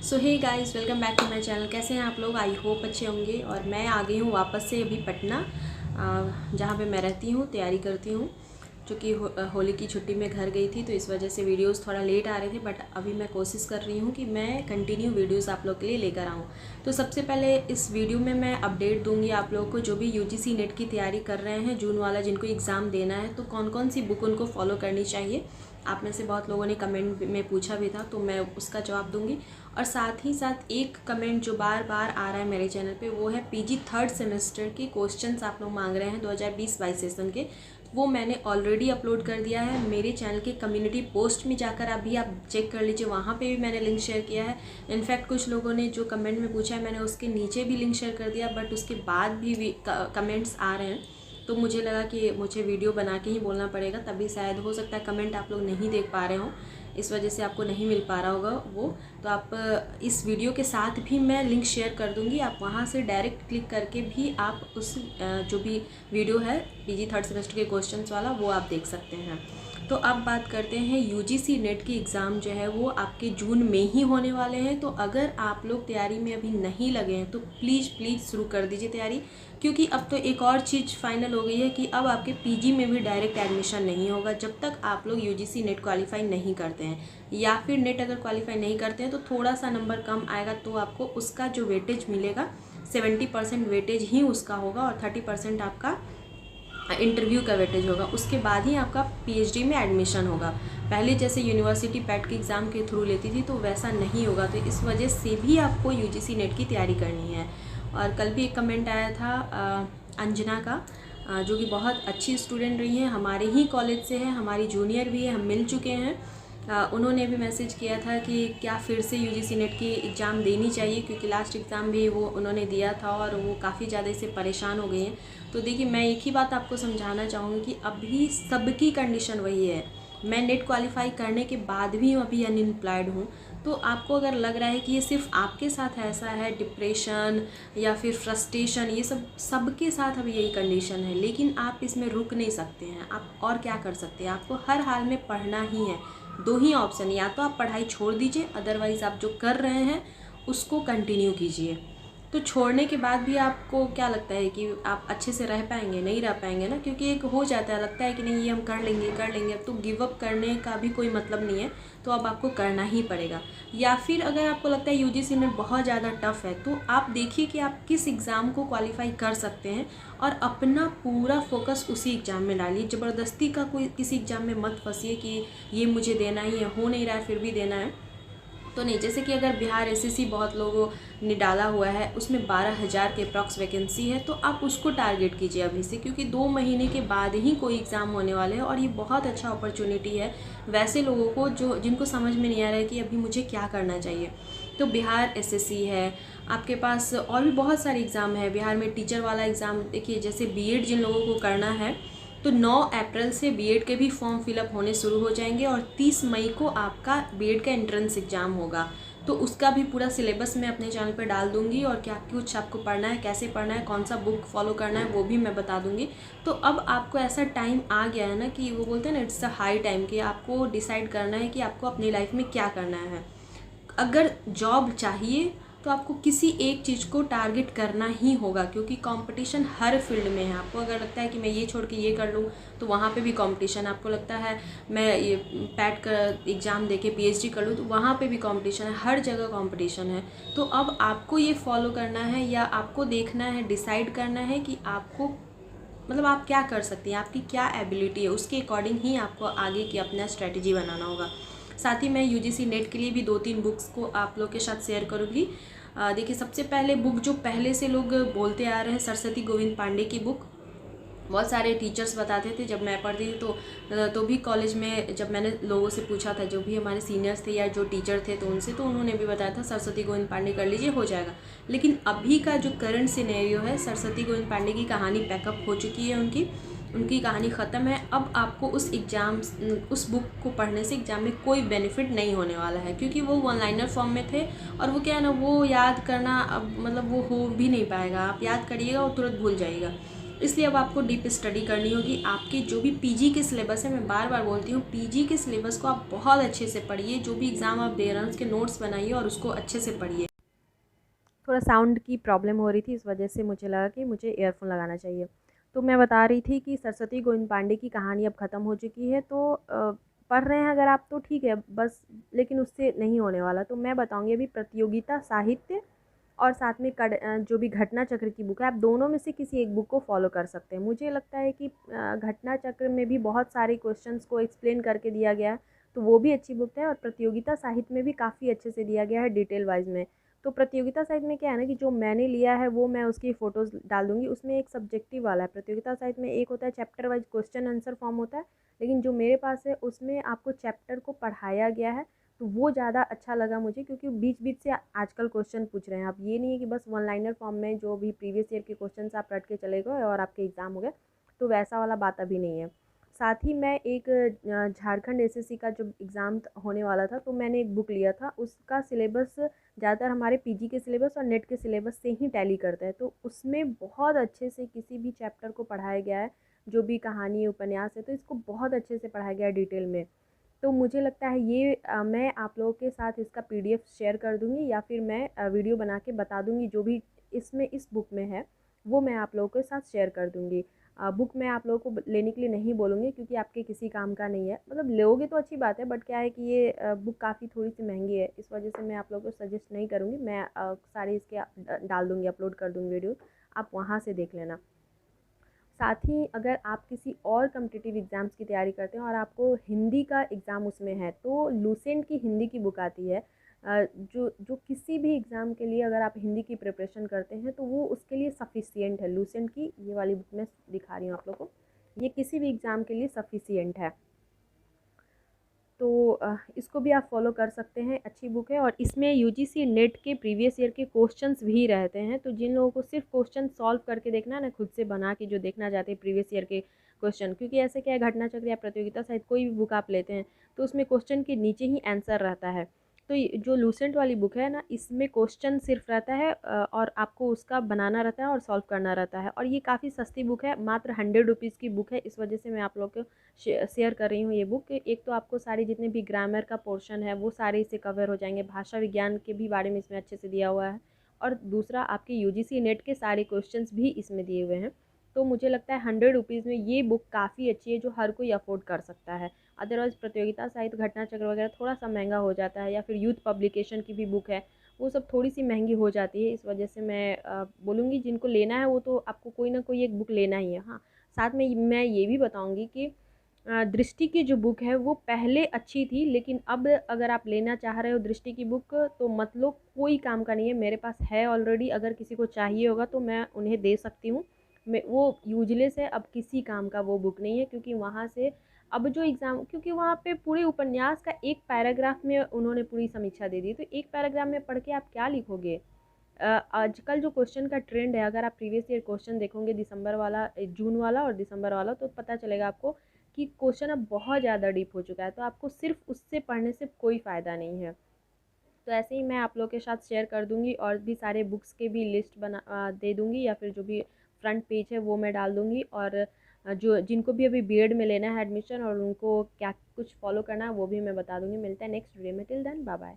So hey guys, welcome back to my channel. कैसे हैं आप लोग? आई होप अच्छे होंगे। और मैं आ गई हूँ वापस से अभी पटना, जहाँ पे मैं रहती हूँ, तैयारी करती हूँ। चूँकि होली की छुट्टी में घर गई थी तो इस वजह से वीडियोस थोड़ा लेट आ रहे थे, बट अभी मैं कोशिश कर रही हूँ कि मैं कंटिन्यू वीडियोस आप लोग के लिए लेकर आऊँ। तो सबसे पहले इस वीडियो में मैं अपडेट दूँगी आप लोगों को, जो भी यूजीसी नेट की तैयारी कर रहे हैं जून वाला, जिनको एग्ज़ाम देना है, तो कौन कौन सी बुक उनको फॉलो करनी चाहिए। आप में से बहुत लोगों ने कमेंट में पूछा भी था, तो मैं उसका जवाब दूंगी। और साथ ही साथ एक कमेंट जो बार बार आ रहा है मेरे चैनल पे, वो है पीजी थर्ड सेमेस्टर के क्वेश्चंस आप लोग मांग रहे हैं 2020-22 सेशन के। वो मैंने ऑलरेडी अपलोड कर दिया है मेरे चैनल के कम्युनिटी पोस्ट में, जाकर अभी आप चेक कर लीजिए, वहाँ पे भी मैंने लिंक शेयर किया है। इनफैक्ट कुछ लोगों ने जो कमेंट में पूछा है, मैंने उसके नीचे भी लिंक शेयर कर दिया, बट उसके बाद भी कमेंट्स आ रहे हैं, तो मुझे लगा कि मुझे वीडियो बना के ही बोलना पड़ेगा, तभी शायद हो सकता है कमेंट आप लोग नहीं देख पा रहे हो, इस वजह से आपको नहीं मिल पा रहा होगा वो। तो आप इस वीडियो के साथ भी मैं लिंक शेयर कर दूंगी, आप वहाँ से डायरेक्ट क्लिक करके भी आप उस जो भी वीडियो है पीजी थर्ड सेमेस्टर के क्वेश्चंस वाला, वो आप देख सकते हैं। तो अब बात करते हैं यूजीसी नेट की एग्ज़ाम जो है वो आपके जून में ही होने वाले हैं। तो अगर आप लोग तैयारी में अभी नहीं लगे हैं तो प्लीज़ शुरू कर दीजिए तैयारी, क्योंकि अब तो एक और चीज़ फाइनल हो गई है कि अब आपके पीजी में भी डायरेक्ट एडमिशन नहीं होगा जब तक आप लोग यूजीसी नेट क्वालिफाई नहीं करते हैं, या फिर नेट अगर क्वालिफाई नहीं करते हैं तो थोड़ा सा नंबर कम आएगा, तो आपको उसका जो वेटेज मिलेगा 70% वेटेज ही उसका होगा और 30% आपका इंटरव्यू का वेटेज होगा। उसके बाद ही आपका पीएचडी में एडमिशन होगा। पहले जैसे यूनिवर्सिटी पैट के एग्ज़ाम के थ्रू लेती थी तो वैसा नहीं होगा, तो इस वजह से भी आपको यूजीसी नेट की तैयारी करनी है। और कल भी एक कमेंट आया था अंजना का, जो कि बहुत अच्छी स्टूडेंट रही है, हमारे ही कॉलेज से है, हमारी जूनियर भी है, हम मिल चुके हैं। उन्होंने भी मैसेज किया था कि क्या फिर से यूजीसी नेट की एग्ज़ाम देनी चाहिए, क्योंकि लास्ट एग्ज़ाम भी वो उन्होंने दिया था और वो काफ़ी ज़्यादा इससे परेशान हो गई हैं। तो देखिए, मैं एक ही बात आपको समझाना चाहूँगी कि अभी सबकी कंडीशन वही है। मैं नेट क्वालिफाई करने के बाद भी अभी अनएम्प्लॉयड हूँ। तो आपको अगर लग रहा है कि ये सिर्फ आपके साथ ऐसा है, डिप्रेशन या फिर फ्रस्ट्रेशन, ये सबके साथ अभी यही कंडीशन है, लेकिन आप इसमें रुक नहीं सकते हैं। आप और क्या कर सकते हैं, आपको हर हाल में पढ़ना ही है। दो ही ऑप्शन, या तो आप पढ़ाई छोड़ दीजिए, अदरवाइज़ आप जो कर रहे हैं उसको कंटिन्यू कीजिए। तो छोड़ने के बाद भी आपको क्या लगता है कि आप अच्छे से रह पाएंगे? नहीं रह पाएंगे ना, क्योंकि एक हो जाता है, लगता है कि नहीं ये हम कर लेंगे। अब तो गिव अप करने का भी कोई मतलब नहीं है, तो अब आपको करना ही पड़ेगा। या फिर अगर आपको लगता है यूजीसी नेट बहुत ज़्यादा टफ है, तो आप देखिए कि आप किस एग्ज़ाम को क्वालिफाई कर सकते हैं और अपना पूरा फोकस उसी एग्ज़ाम में डालिए। ज़बरदस्ती का कोई किसी एग्ज़ाम में मत फंसिए कि ये मुझे देना ही है, हो नहीं रहा है फिर भी देना है, तो नहीं। जैसे कि अगर बिहार एसएससी बहुत लोगों ने डाला हुआ है, उसमें 12,000 के अप्रॉक्स वैकेंसी है, तो आप उसको टारगेट कीजिए अभी से, क्योंकि 2 महीने के बाद ही कोई एग्ज़ाम होने वाले हैं और ये बहुत अच्छा अपॉर्चुनिटी है वैसे लोगों को जिनको समझ में नहीं आ रहा है कि अभी मुझे क्या करना चाहिए। तो बिहार एसएससी है, आपके पास और भी बहुत सारे एग्ज़ाम है। बिहार में टीचर वाला एग्ज़ाम देखिए, जैसे बीएड जिन लोगों को करना है, तो 9 अप्रैल से बीएड के भी फॉर्म फिलअप होने शुरू हो जाएंगे और 30 मई को आपका बीएड का एंट्रेंस एग्ज़ाम होगा। तो उसका भी पूरा सिलेबस मैं अपने चैनल पर डाल दूंगी, और क्या कुछ आपको पढ़ना है, कैसे पढ़ना है, कौन सा बुक फॉलो करना है, वो भी मैं बता दूंगी। तो अब आपको ऐसा टाइम आ गया है ना कि वो बोलते हैं ना, इट्स अ हाई टाइम, कि आपको डिसाइड करना है कि आपको अपनी लाइफ में क्या करना है। अगर जॉब चाहिए तो आपको किसी एक चीज़ को टारगेट करना ही होगा, क्योंकि कंपटीशन हर फील्ड में है। आपको अगर लगता है कि मैं ये छोड़ के ये कर लूँ, तो वहाँ पे भी कंपटीशन। आपको लगता है मैं ये पैट का एग्ज़ाम देके पीएचडी कर लूँ, तो वहाँ पे भी कंपटीशन है, हर जगह कंपटीशन है। तो अब आपको ये फॉलो करना है, या आपको देखना है, डिसाइड करना है कि आपको मतलब आप क्या कर सकती हैं, आपकी क्या एबिलिटी है, उसके अकॉर्डिंग ही आपको आगे की अपना स्ट्रेटजी बनाना होगा। साथ ही मैं यूजीसी नेट के लिए भी 2-3 बुक्स को आप लोग के साथ शेयर करूँगी। देखिए, सबसे पहले बुक जो पहले से लोग बोलते आ रहे हैं, सरस्वती गोविंद पांडे की बुक। बहुत सारे टीचर्स बताते थे, जब मैं पढ़ती थी तो भी कॉलेज में जब मैंने लोगों से पूछा था, जो भी हमारे सीनियर्स थे या जो टीचर थे, तो उनसे, तो उन्होंने भी बताया था सरस्वती गोविंद पांडे कर लीजिए, हो जाएगा। लेकिन अभी का जो करंट सिनेरियो है, सरस्वती गोविंद पांडे की कहानी पैकअप हो चुकी है, उनकी कहानी ख़त्म है। अब आपको उस बुक को पढ़ने से एग्ज़ाम में कोई बेनिफिट नहीं होने वाला है, क्योंकि वो वन लाइनर फॉर्म में थे, और वो क्या है ना, वो याद करना अब मतलब वो हो भी नहीं पाएगा। आप याद करिएगा और तुरंत भूल जाइएगा। इसलिए अब आपको डीप स्टडी करनी होगी। आपके जो भी पीजी के सिलेबस है, मैं बार बार बोलती हूँ, पीजी के सिलेबस को आप बहुत अच्छे से पढ़िए। जो भी एग्ज़ाम आप दे रहे हैं उसके नोट्स बनाइए और उसको अच्छे से पढ़िए। थोड़ा साउंड की प्रॉब्लम हो रही थी, इस वजह से मुझे लगा कि मुझे ईयरफोन लगाना चाहिए। तो मैं बता रही थी कि सरस्वती गोविंद पांडे की कहानी अब ख़त्म हो चुकी है, तो पढ़ रहे हैं अगर आप तो ठीक है बस, लेकिन उससे नहीं होने वाला। तो मैं बताऊंगी अभी प्रतियोगिता साहित्य और साथ में जो भी घटना चक्र की बुक है, आप दोनों में से किसी एक बुक को फॉलो कर सकते हैं। मुझे लगता है कि घटना चक्र में भी बहुत सारे क्वेश्चंस को एक्सप्लेन करके दिया गया है, तो वो भी अच्छी बुक है। और प्रतियोगिता साहित्य में भी काफ़ी अच्छे से दिया गया है डिटेल वाइज में। तो प्रतियोगिता साहित्य में क्या है ना कि जो मैंने लिया है वो मैं उसकी फ़ोटोज़ डाल दूँगी। उसमें एक सब्जेक्टिव वाला है, प्रतियोगिता साहित्य में एक होता है chapter wise question answer form होता है, लेकिन जो मेरे पास है उसमें आपको चैप्टर को पढ़ाया गया है। तो वो ज़्यादा अच्छा लगा मुझे, क्योंकि बीच बीच से आजकल क्वेश्चन पूछ रहे हैं। आप ये नहीं है कि बस वन लाइनर फॉर्म में जो भी प्रीवियस ईयर के क्वेश्चन आप रट के चले गए और आपके एग्ज़ाम हो गए, तो वैसा वाला बात अभी नहीं है। साथ ही मैं एक झारखंड एसएससी का जो एग्ज़ाम होने वाला था, तो मैंने एक बुक लिया था। उसका सिलेबस ज़्यादातर हमारे पीजी के सिलेबस और नेट के सिलेबस से ही टैली करता है, तो उसमें बहुत अच्छे से किसी भी चैप्टर को पढ़ाया गया है। जो भी कहानी उपन्यास है, तो इसको बहुत अच्छे से पढ़ाया गया है डिटेल में। तो मुझे लगता है ये मैं आप लोगों के साथ इसका पीडीएफ शेयर कर दूँगी, या फिर मैं वीडियो बना के बता दूँगी। जो भी इसमें इस बुक में है वो मैं आप लोगों के साथ शेयर कर दूँगी। बुक मैं आप लोगों को लेने के लिए नहीं बोलूँगी, क्योंकि आपके किसी काम का नहीं है। मतलब लोगे तो अच्छी बात है, बट क्या है कि ये बुक काफ़ी थोड़ी सी महंगी है, इस वजह से मैं आप लोगों को सजेस्ट नहीं करूँगी। मैं सारे इसके डाल दूँगी, अपलोड कर दूँगी वीडियो, आप वहाँ से देख लेना। साथ ही अगर आप किसी और कॉम्पिटिटिव एग्ज़ाम्स की तैयारी करते हैं और आपको हिंदी का एग्ज़ाम उसमें है, तो लूसेंट की हिंदी की बुक आती है। जो जो किसी भी एग्ज़ाम के लिए अगर आप हिंदी की प्रिपरेशन करते हैं, तो वो उसके लिए सफिशिएंट है। लूसेंट की ये वाली बुक मैं दिखा रही हूँ आप लोग को, ये किसी भी एग्ज़ाम के लिए सफिशिएंट है। तो इसको भी आप फॉलो कर सकते हैं, अच्छी बुक है। और इसमें यूजीसी नेट के प्रीवियस ईयर के क्वेश्चंस भी रहते हैं, तो जिन लोगों को सिर्फ क्वेश्चन सॉल्व करके देखना है ना, खुद से बना के जो देखना चाहते हैं प्रीवियस ईयर के क्वेश्चन, क्योंकि ऐसे क्या है, घटना चक्र या प्रतियोगिता सहित कोई भी बुक आप लेते हैं तो उसमें क्वेश्चन के नीचे ही आंसर रहता है। तो जो लूसेंट वाली बुक है ना, इसमें क्वेश्चन सिर्फ रहता है और आपको उसका बनाना रहता है और सॉल्व करना रहता है। और ये काफ़ी सस्ती बुक है, मात्र 100 रुपीज़ की बुक है, इस वजह से मैं आप लोग को शेयर कर रही हूँ ये बुक। एक तो आपको सारी जितने भी ग्रामर का पोर्शन है वो सारे इससे कवर हो जाएंगे, भाषा विज्ञान के भी बारे में इसमें अच्छे से दिया हुआ है, और दूसरा आपके यूजीसी नेट के सारे क्वेश्चंस भी इसमें दिए हुए हैं। तो मुझे लगता है 100 रुपीज़ में ये बुक काफ़ी अच्छी है, जो हर कोई अफोर्ड कर सकता है। अदरवाइज़ प्रतियोगिता साहित्य, घटना चक्र वगैरह थोड़ा सा महंगा हो जाता है, या फिर यूथ पब्लिकेशन की भी बुक है, वो सब थोड़ी सी महंगी हो जाती है। इस वजह से मैं बोलूँगी जिनको लेना है वो तो आपको कोई ना कोई एक बुक लेना ही है। हाँ, साथ में मैं ये भी बताऊँगी कि दृष्टि की जो बुक है वो पहले अच्छी थी, लेकिन अब अगर आप लेना चाह रहे हो दृष्टि की बुक, तो मत लो, कोई काम का नहीं है। मेरे पास है ऑलरेडी, अगर किसी को चाहिए होगा तो मैं उन्हें दे सकती हूँ। मैं वो यूजलेस है, अब किसी काम का वो बुक नहीं है, क्योंकि वहाँ से अब जो एग्ज़ाम, क्योंकि वहाँ पे पूरे उपन्यास का एक पैराग्राफ में उन्होंने पूरी समीक्षा दे दी, तो एक पैराग्राफ में पढ़ के आप क्या लिखोगे। आजकल जो क्वेश्चन का ट्रेंड है, अगर आप प्रीवियस ईयर क्वेश्चन देखोगे, दिसंबर वाला, जून वाला और दिसंबर वाला, तो पता चलेगा आपको कि क्वेश्चन अब बहुत ज़्यादा डीप हो चुका है। तो आपको सिर्फ उससे पढ़ने से कोई फ़ायदा नहीं है। तो ऐसे ही मैं आप लोग के साथ शेयर कर दूँगी, और भी सारे बुक्स के भी लिस्ट दे दूँगी, या फिर जो भी फ्रंट पेज है वो मैं डाल दूँगी। और जो जिनको भी अभी बीएड में लेना है एडमिशन और उनको क्या कुछ फॉलो करना है वो भी मैं बता दूँगी। मिलता है नेक्स्ट वीडियो में, टिल देन बाय बाय।